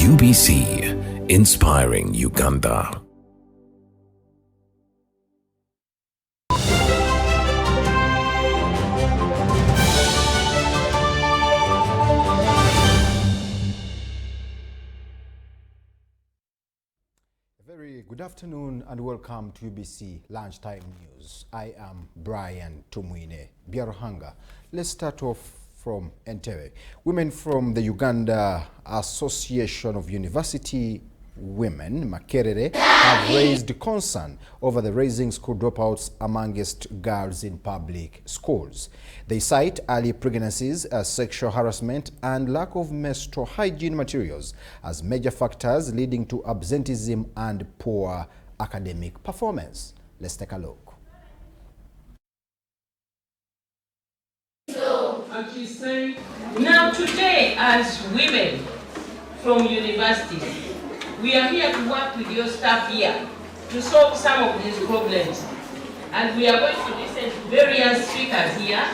UBC, inspiring Uganda. Very good afternoon and welcome to UBC Lunchtime News. I am Brian Tumwine Byaruhanga. Let's start off from Entebbe. Women from the Uganda Association of University Women, Makerere, have raised concern over the rising school dropouts amongst girls in public schools. They cite early pregnancies, sexual harassment, and lack of menstrual hygiene materials as major factors leading to absenteeism and poor academic performance. Let's take a look. And she's saying, now today as women from universities, we are here to work with your staff here to solve some of these problems. And we are going to listen to various speakers here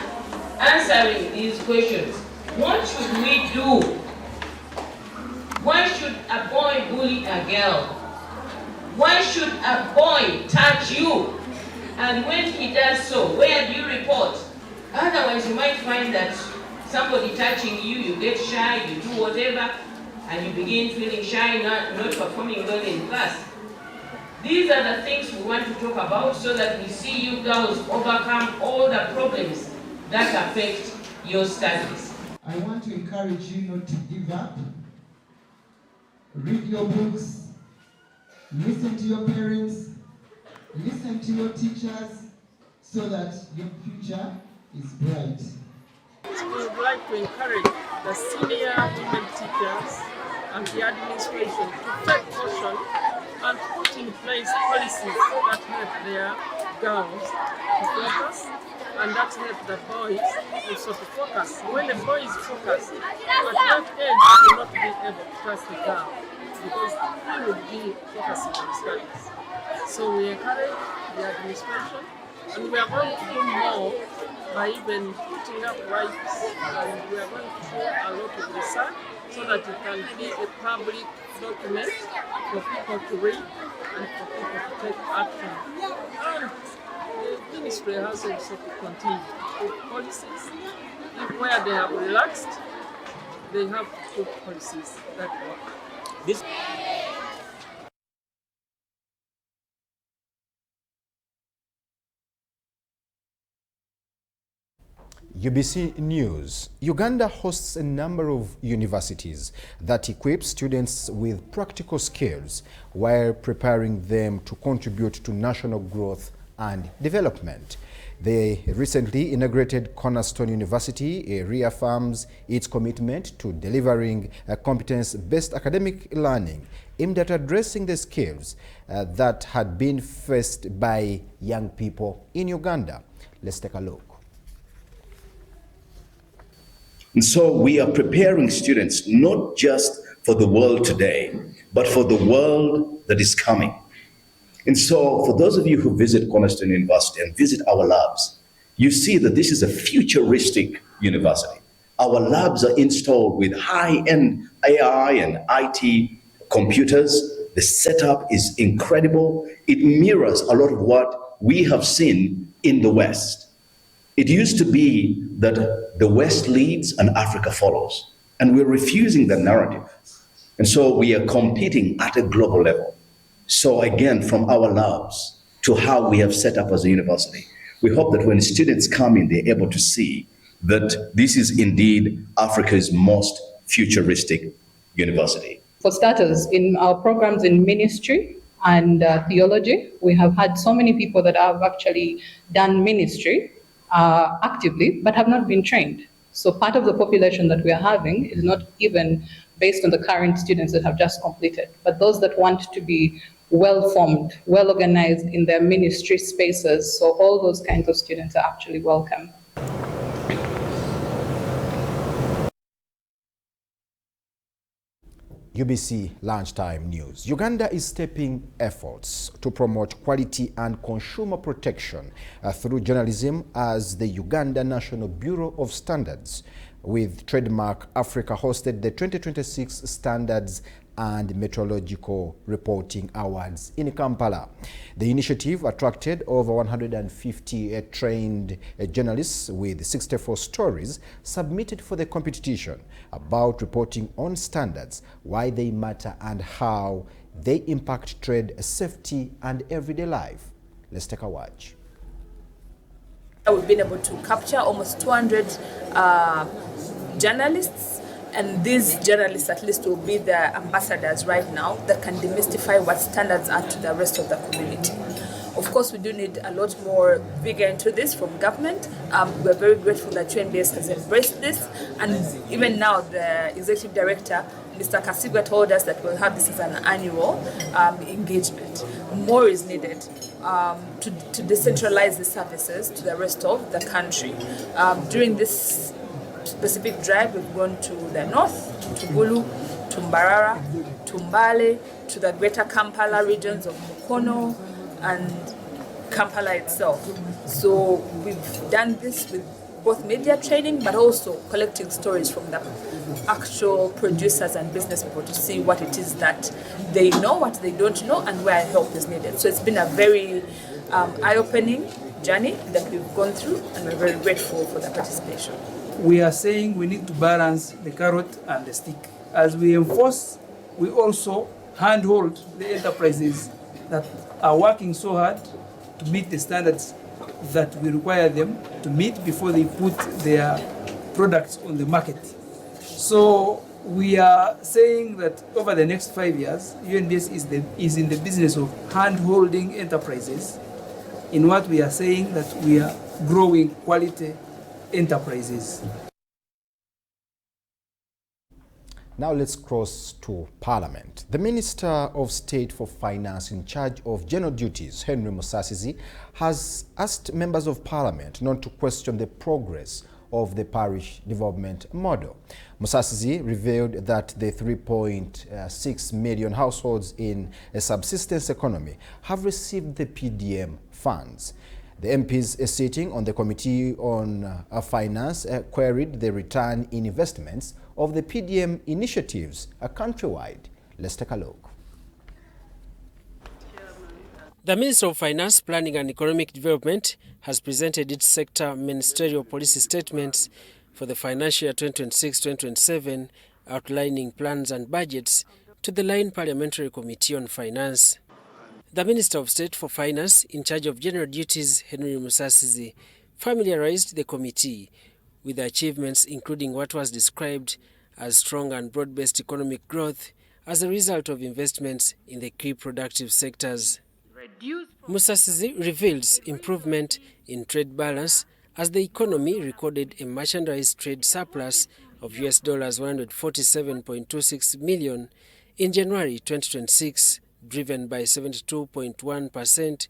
answering these questions. What should we do? Why should a boy bully a girl? Why should a boy touch you? And when he does so, where do you report? Otherwise, you might find that somebody touching you, you get shy, you do whatever, and you begin feeling shy, not performing well in class. These are the things we want to talk about so that we see you girls overcome all the problems that affect your studies. I want to encourage you not to give up. Read your books, listen to your parents, listen to your teachers, so that your future is bright. We would like to encourage the senior women teachers and the administration to take caution and put in place policies that help their girls to focus and that help the boys also to focus. When the boy is focused, at that age he will not be able to trust the girl because he will be focusing on studies. So we encourage the administration and we are going to do more by even putting up rights, and we are going to do a lot of research so that it can be a public document for people to read and for people to take action. And the ministry has also to continue with policies. If where they have relaxed, they have to put policies that work. UBC News. Uganda hosts a number of universities that equip students with practical skills while preparing them to contribute to national growth and development. The recently inaugurated Cornerstone University reaffirms its commitment to delivering competence-based academic learning aimed at addressing the skills that had been faced by young people in Uganda. Let's take a look. And so we are preparing students not just for the world today, but for the world that is coming. And so for those of you who visit Cornerstone University and visit our labs, you see that this is a futuristic university. Our labs are installed with high-end AI and IT computers. The setup is incredible. It mirrors a lot of what we have seen in the West. It used to be that the West leads and Africa follows, and we're refusing that narrative. And so we are competing at a global level. So again, from our labs to how we have set up as a university, we hope that when students come in, they're able to see that this is indeed Africa's most futuristic university. For starters, in our programs in ministry and theology, we have had so many people that have actually done ministry actively, but have not been trained. So part of the population that we are having is not even based on the current students that have just completed, but those that want to be well-formed, well-organized in their ministry spaces. So all those kinds of students are actually welcome. UBC Lunchtime News. Uganda is stepping efforts to promote quality and consumer protection through journalism as the Uganda National Bureau of Standards with Trademark Africa hosted the 2026 Standards and Metrological Reporting Awards in Kampala. The initiative attracted over 150 trained journalists with 64 stories submitted for the competition about reporting on standards, why they matter and how they impact trade, safety and everyday life. Let's take a watch. We've been able to capture almost 200 journalists, and these journalists at least will be the ambassadors right now that can demystify what standards are to the rest of the community. Of course, we do need a lot more vigor into this from government. We're very grateful that UNBS has embraced this, and even now the executive director, Mr. Kasigwa, told us that we'll have this as an annual engagement. More is needed to decentralize the services to the rest of the country. During this specific drive, we've gone to the north, to Bulu, to Mbarara, to Mbale, to the greater Kampala regions of Mukono and Kampala itself. So we've done this with both media training, but also collecting stories from the actual producers and business people to see what it is that they know, what they don't know, and where help is needed. So it's been a very eye-opening journey that we've gone through, and we're very grateful for the participation. We are saying we need to balance the carrot and the stick. As we enforce, we also handhold the enterprises that are working so hard to meet the standards that we require them to meet before they put their products on the market. So we are saying that over the next 5 years, UNBS is in the business of hand-holding enterprises in what we are saying that we are growing quality enterprises. Now let's cross to Parliament. The Minister of State for Finance in charge of general duties, Henry Musasizi, has asked members of Parliament not to question the progress of the parish development model. Musasizi revealed that the 3.6 million households in a subsistence economy have received the PDM funds. The MPs sitting on the Committee on Finance queried the return in investments of the PDM initiatives countrywide. Let's take a look. The Minister of Finance, Planning and Economic Development has presented its sector ministerial policy statements for the financial year 2026-2027, outlining plans and budgets to the Line Parliamentary Committee on Finance. The Minister of State for Finance, in charge of general duties, Henry Musasizi, familiarized the committee with the achievements, including what was described as strong and broad-based economic growth as a result of investments in the key productive sectors. Musasizi reveals improvement in trade balance as the economy recorded a merchandise trade surplus of US dollars 147.26 million in January 2026, driven by 72.1%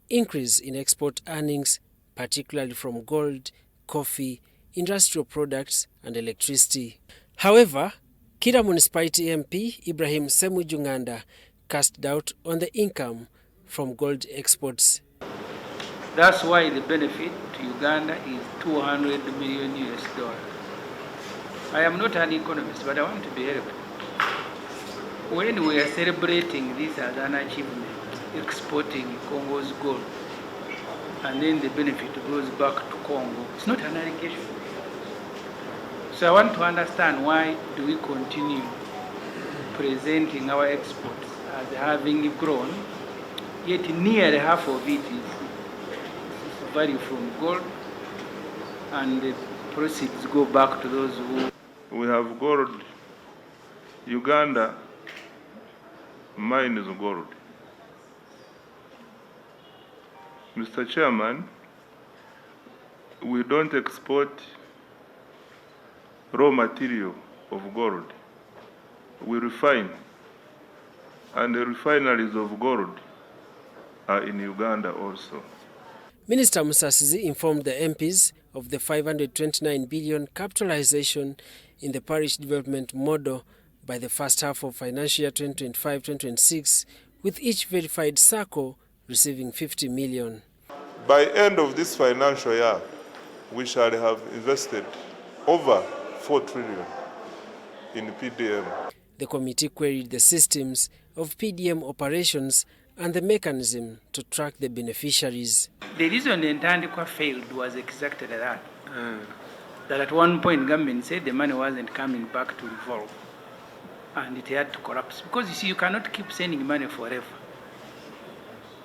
increase in export earnings, particularly from gold, coffee, industrial products and electricity. However, Kira Municipality MP Ibrahim Semujunganda cast doubt on the income from gold exports. That's why the benefit to Uganda is 200 million US dollars. I am not an economist, but I want to be helpful. When we are celebrating this as an achievement, exporting Congo's gold, and then the benefit goes back to Congo, it's not an allegation. So I want to understand, why do we continue presenting our exports as having grown, yet nearly half of it is value from gold, and the proceeds go back to those who... We have gold. Uganda mines gold. Mr. Chairman, we don't export raw material of gold. We refine, and the refineries of gold are in Uganda also. Minister Musasizi informed the MPs of the 529 billion capitalization in the parish development model by the first half of financial year 2025-2026, with each verified circle receiving 50 million. By end of this financial year, we shall have invested over 4 trillion in PDM. The committee queried the systems of PDM operations and the mechanism to track the beneficiaries. The reason the Ntandikwa failed was exactly that. That at one point government said the money wasn't coming back to revolve and it had to collapse. Because you see, you cannot keep sending money forever.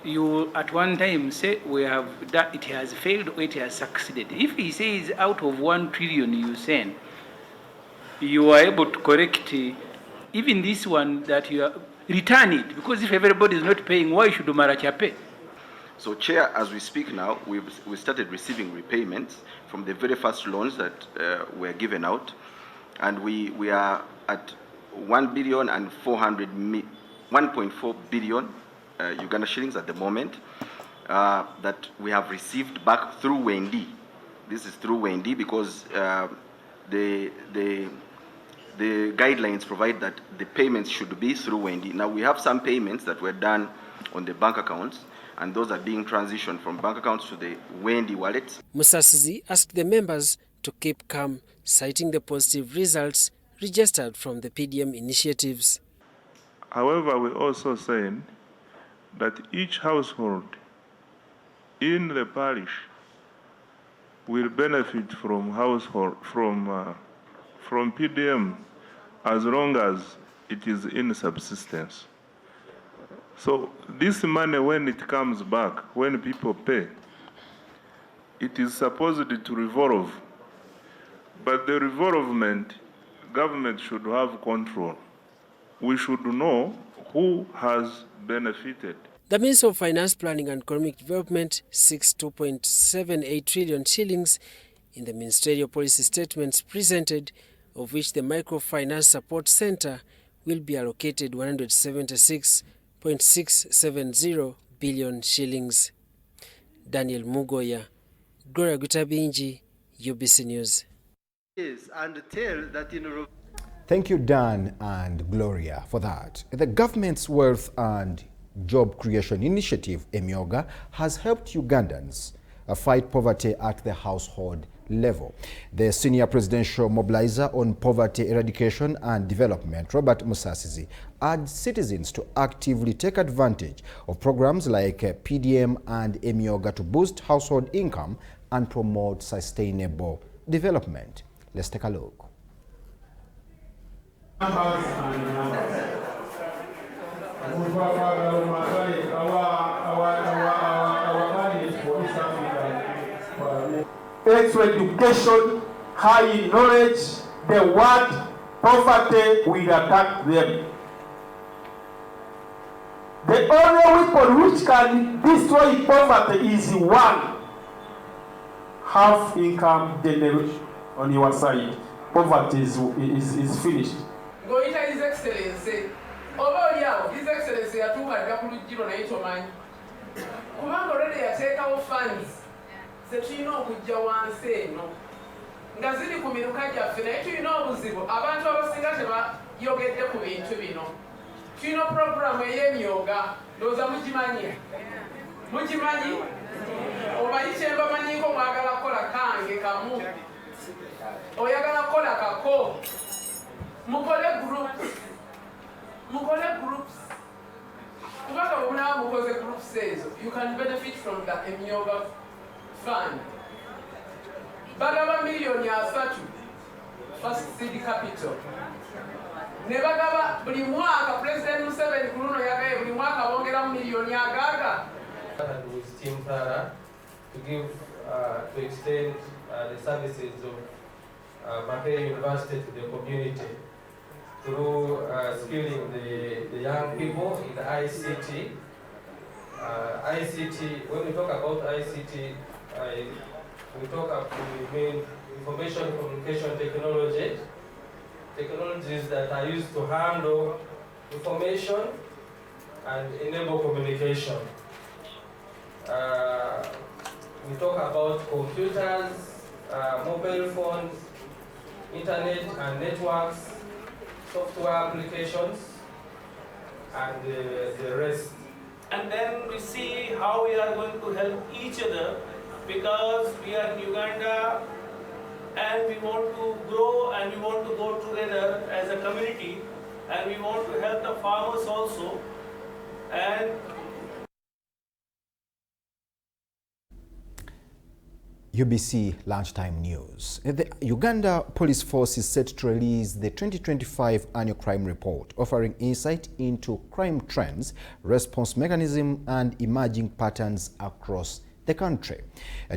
You at one time say we have that it has failed or it has succeeded. If he says out of 1 trillion you send, you are able to correct even this one that you are return it, because if everybody is not paying, why should Maracha pay? So, Chair, as we speak now, we started receiving repayments from the very first loans that were given out, and we are at 1.4 billion Uganda shillings at the moment that we have received back through Wendy. This is through Wendy because the guidelines provide that the payments should be through Wendy. Now we have some payments that were done on the bank accounts, and those are being transitioned from bank accounts to the Wendy wallets. Musasizi asked the members to keep calm, citing the positive results registered from the PDM initiatives. However, we're also saying that each household in the parish will benefit from PDM as long as it is in subsistence. So this money, when it comes back, when people pay, it is supposed to revolve. But the revolvement, government should have control. We should know who has benefited. The Ministry of Finance, Planning and Economic Development seeks 2.78 trillion shillings in the ministerial policy statements presented, of which the Microfinance Support Center will be allocated 176.670 billion shillings. Daniel Mugoya, Gloria Gutabinji, UBC News. Yes, and tell that in Thank you, Dan and Gloria, for that. The government's Wealth and Job Creation Initiative, EMYOGA, has helped Ugandans fight poverty at the household level. The Senior Presidential Mobilizer on Poverty Eradication and Development, Robert Musasizi, urged citizens to actively take advantage of programs like PDM and EMYOGA to boost household income and promote sustainable development. Let's take a look. Extra education, high knowledge, the word poverty will attack them. The only weapon which can destroy poverty is one. Have income generation on your side. Poverty is finished. Go into His Excellency. Over here, His Excellency are 200 Kumanga already take our funds. Setino kujja wansi eno nga ziri ku miruka gyaffe naye tulina obuzibu abantu abasinga tebayogedde ku bintu bino. Tulina puroguramu ey'emyoga ndowooza mugimanyi omanyi kye mbamanyiko mwagala kukola kange kamu oyagala kukola kako mukole groups kubanga bwe munaba mukoze groups ezo you can benefit from the emyoga fund. Bagaba milioni 3 first seed capital. Ne bagaba buli mwaka President Museveni kuno yagaye buli mwaka bongera milioni agaga. And with Team Tara to give to extend the services of Makerere University to the community through skilling the young people in the ICT. ICT, when we talk about ICT, we mean information communication technology, technologies that are used to handle information and enable communication. We talk about computers, mobile phones, internet and networks, software applications, and the rest. And then we see how we are going to help each other, because we are in Uganda, and we want to grow and we want to go together as a community, and we want to help the farmers also. And UBC Lunchtime News. The Uganda Police Force is set to release the 2025 Annual Crime Report, offering insight into crime trends, response mechanism, and emerging patterns across the country.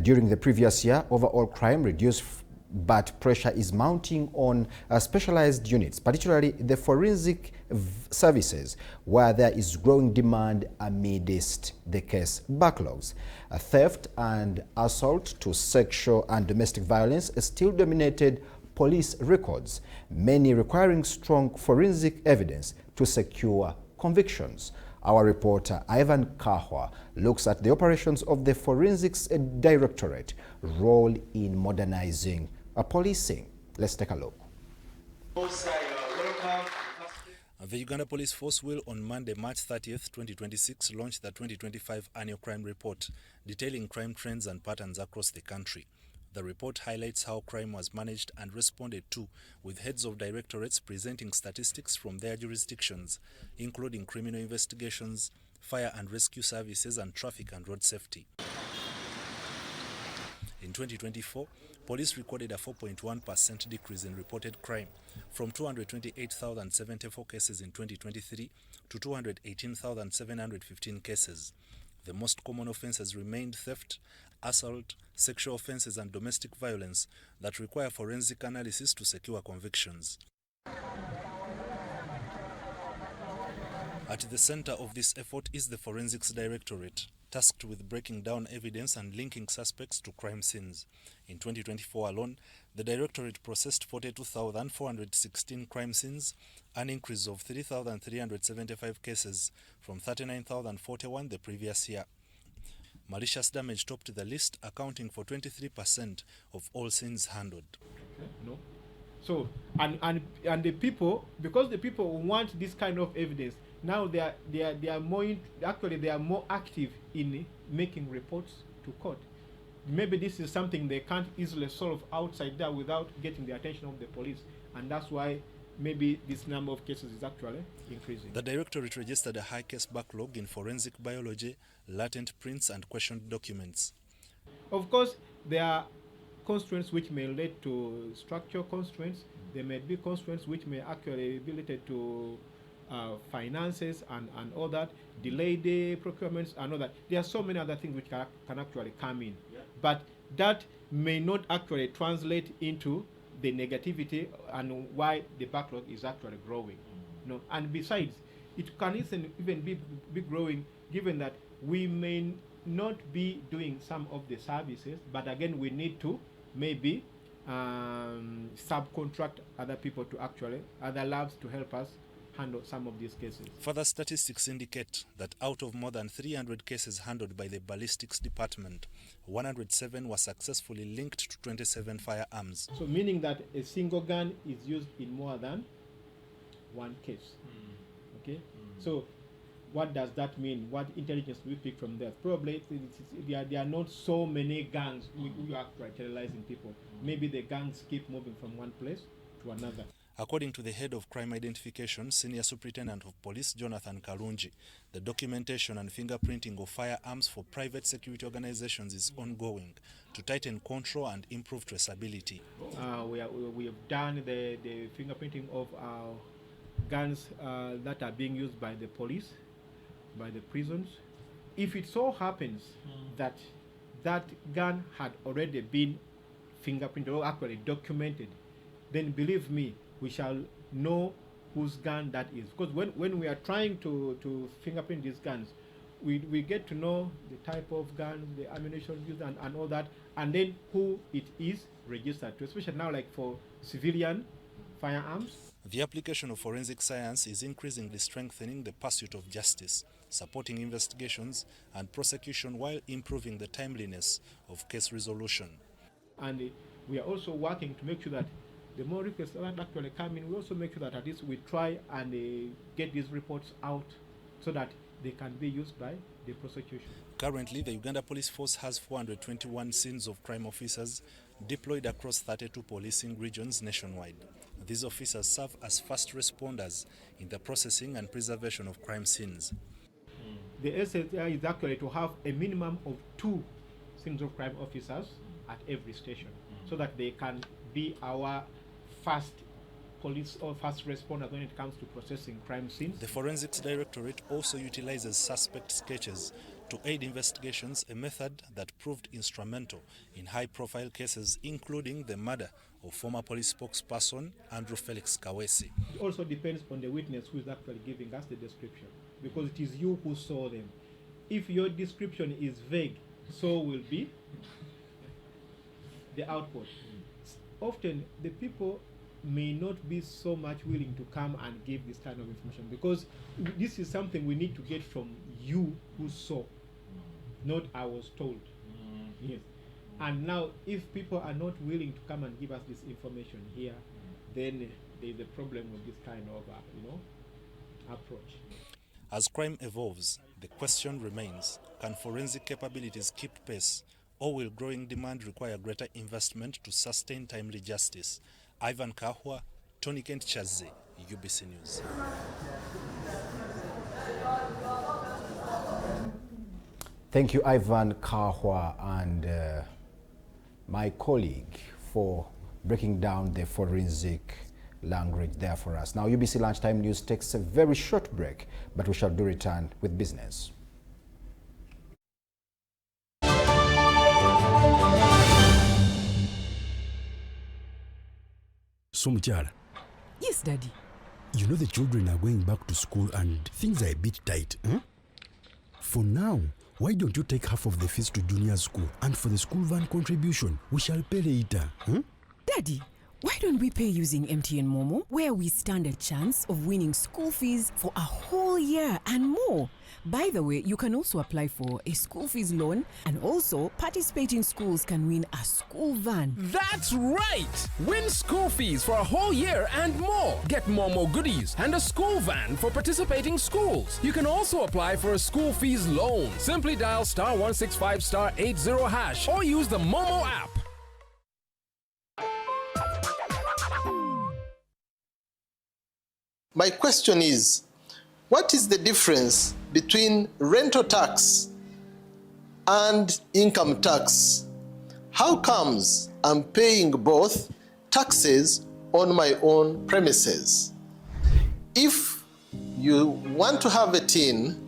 During the previous year, overall crime reduced, but pressure is mounting on specialized units, particularly the forensic services, where there is growing demand amidst the case backlogs. Theft and assault to sexual and domestic violence still dominated police records, many requiring strong forensic evidence to secure convictions. Our reporter Ivan Kahwa looks at the operations of the Forensics Directorate role in modernizing policing. Let's take a look. The Uganda Police Force will on Monday, March 30th, 2026, launch the 2025 Annual Crime Report, detailing crime trends and patterns across the country. The report highlights how crime was managed and responded to, with heads of directorates presenting statistics from their jurisdictions, including criminal investigations, fire and rescue services, and traffic and road safety. In 2024, police recorded a 4.1% decrease in reported crime, from 228,074 cases in 2023 to 218,715 cases. The most common offenses remained theft, assault, sexual offenses, and domestic violence that require forensic analysis to secure convictions. At the center of this effort is the Forensics Directorate, tasked with breaking down evidence and linking suspects to crime scenes. In 2024 alone, the Directorate processed 42,416 crime scenes, an increase of 3,375 cases from 39,041 the previous year. Malicious damage topped the list, accounting for 23% of all scenes handled. No. So, and the people, because the people want this kind of evidence, now they are more they are more active in making reports to court. Maybe this is something they can't easily solve outside there without getting the attention of the police, and that's why maybe this number of cases is actually increasing. The Directorate registered a high case backlog in forensic biology, latent prints, and questioned documents. Of course, there are constraints which may lead to structural constraints. There may be constraints which may actually be related to finances and all that, delayed procurements and all that. There are so many other things which can actually come in. Yeah. But that may not actually translate into the negativity and why the backlog is actually growing. No, and besides, it can even be growing given that we may not be doing some of the services, but again we need to maybe subcontract other people to other labs to help us handle some of these cases. Further statistics indicate that out of more than 300 cases handled by the ballistics department, 107 were successfully linked to 27 firearms. So meaning that a single gun is used in more than one case. Okay? So what does that mean? What intelligence do we pick from there? Probably there are not so many gangs who are terrorizing people. Maybe the gangs keep moving from one place to another. According to the head of crime identification, Senior Superintendent of Police Jonathan Kalungi, the documentation and fingerprinting of firearms for private security organizations is ongoing to tighten control and improve traceability. We have done the fingerprinting of guns that are being used by the police, by the prisons. If it so happens that that gun had already been fingerprinted or actually documented, then believe me, we shall know whose gun that is. Because when we are trying to fingerprint these guns, we get to know the type of gun, the ammunition used, and all that, and then who it is registered to, especially now like for civilian firearms. The application of forensic science is increasingly strengthening the pursuit of justice, supporting investigations and prosecution while improving the timeliness of case resolution. And we are also working to make sure that the more requests that actually come in, we also make sure that at least we try and get these reports out so that they can be used by the prosecution. Currently, the Uganda Police Force has 421 scenes of crime officers deployed across 32 policing regions nationwide. These officers serve as first responders in the processing and preservation of crime scenes. The SSI is actually to have a minimum of 2 scenes of crime officers at every station, so that they can be our first police or first responders when it comes to processing crime scenes. The Forensics Directorate also utilizes suspect sketches to aid investigations, a method that proved instrumental in high-profile cases, including the murder of former police spokesperson Andrew Felix Kawesi. It also depends on the witness who is actually giving us the description, because it is you who saw them. If your description is vague, so will be the output. Often the people may not be so much willing to come and give this kind of information, because this is something we need to get from you who saw, not I was told. Yes. And now if people are not willing to come and give us this information here, then there's a problem with this kind of approach. As crime evolves, the question remains, can forensic capabilities keep pace, or will growing demand require greater investment to sustain timely justice? Ivan Kahwa, Tony Kent Chaze, UBC News. Thank you, Ivan Kahwa, and my colleague for breaking down the forensic language there for us. Now, UBC Lunchtime News takes a very short break, but we shall do return with business. So, Muchala. Yes, Daddy. You know the children are going back to school and things are a bit tight. For now, why don't you take half of the fees to junior school, and for the school van contribution, we shall pay later. Daddy, why don't we pay using MTN Momo, where we stand a chance of winning school fees for a whole year and more? By the way, you can also apply for a school fees loan, and also participating schools can win a school van. That's right! Win school fees for a whole year and more. Get Momo goodies and a school van for participating schools. You can also apply for a school fees loan. Simply dial *165 *80# or use the Momo app. My question is, what is the difference between rental tax and income tax? How comes I'm paying both taxes on my own premises? If you want to have a tin,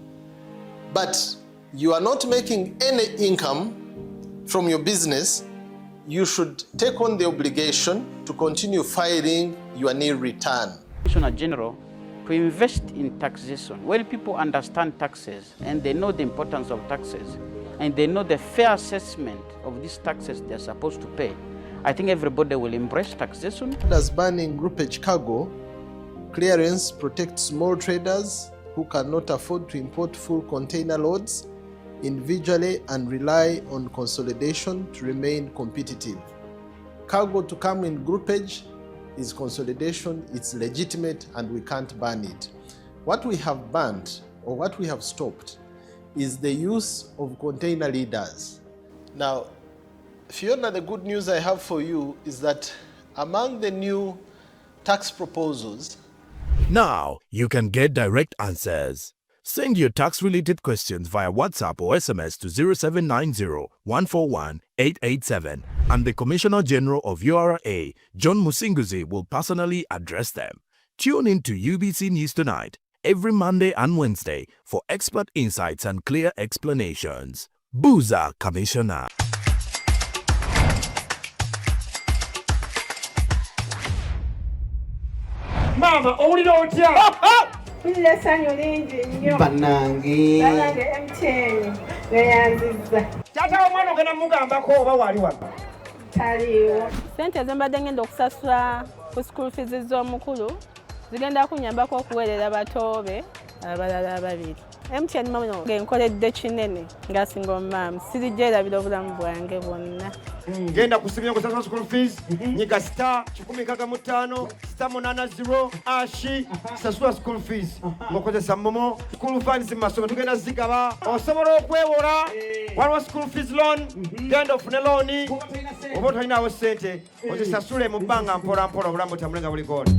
but you are not making any income from your business, you should take on the obligation to continue filing your nil return. Commissioner General, to invest in taxation. When people understand taxes and they know the importance of taxes and they know the fair assessment of these taxes they're supposed to pay, I think everybody will embrace taxation. As banning groupage cargo, clearance protects small traders who cannot afford to import full container loads individually and rely on consolidation to remain competitive. Cargo to come in groupage is consolidation, it's legitimate, and we can't ban it. What we have banned, or what we have stopped, is the use of container leaders. Now, Fiona, the good news I have for you is that among the new tax proposals, now you can get direct answers. Send your tax-related questions via WhatsApp or SMS to 0790-141-887, and the Commissioner General of URA, John Musinguzi, will personally address them. Tune in to UBC News Tonight every Monday and Wednesday for expert insights and clear explanations. Buza Commissioner. Mama, only know what Banange MTN beyanziza Tata omwana ogenda mugambako oba wali wano taliwo sente zembadde ngenda okusasula ku school fees z'omukulu zigenda kunyambako okuweerera batoobe abalala ababiri. MTN mama ngenkoledde kinene nga single mom sirijja erabira obulamu bwange bwonna. genda kusimya kusasula school fees nyiga star 165 star 80 ashi sasula school fees ngokozesa momo school funds masomo tugenda zigaba osobola okwewola waliwo school fees loan genda ofune loan oba tolinawo sente ozisasule mu bbanga mpola mpola obulamu butambulenga buli koona.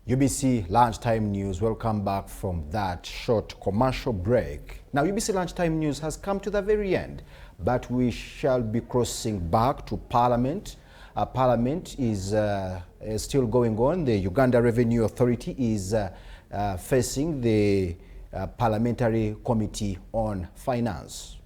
UBC Lunchtime News, welcome back from that short commercial break. Now, UBC Lunchtime News has come to the very end, but we shall be crossing back to Parliament. Parliament is still going on. The Uganda Revenue Authority is facing the Parliamentary Committee on Finance.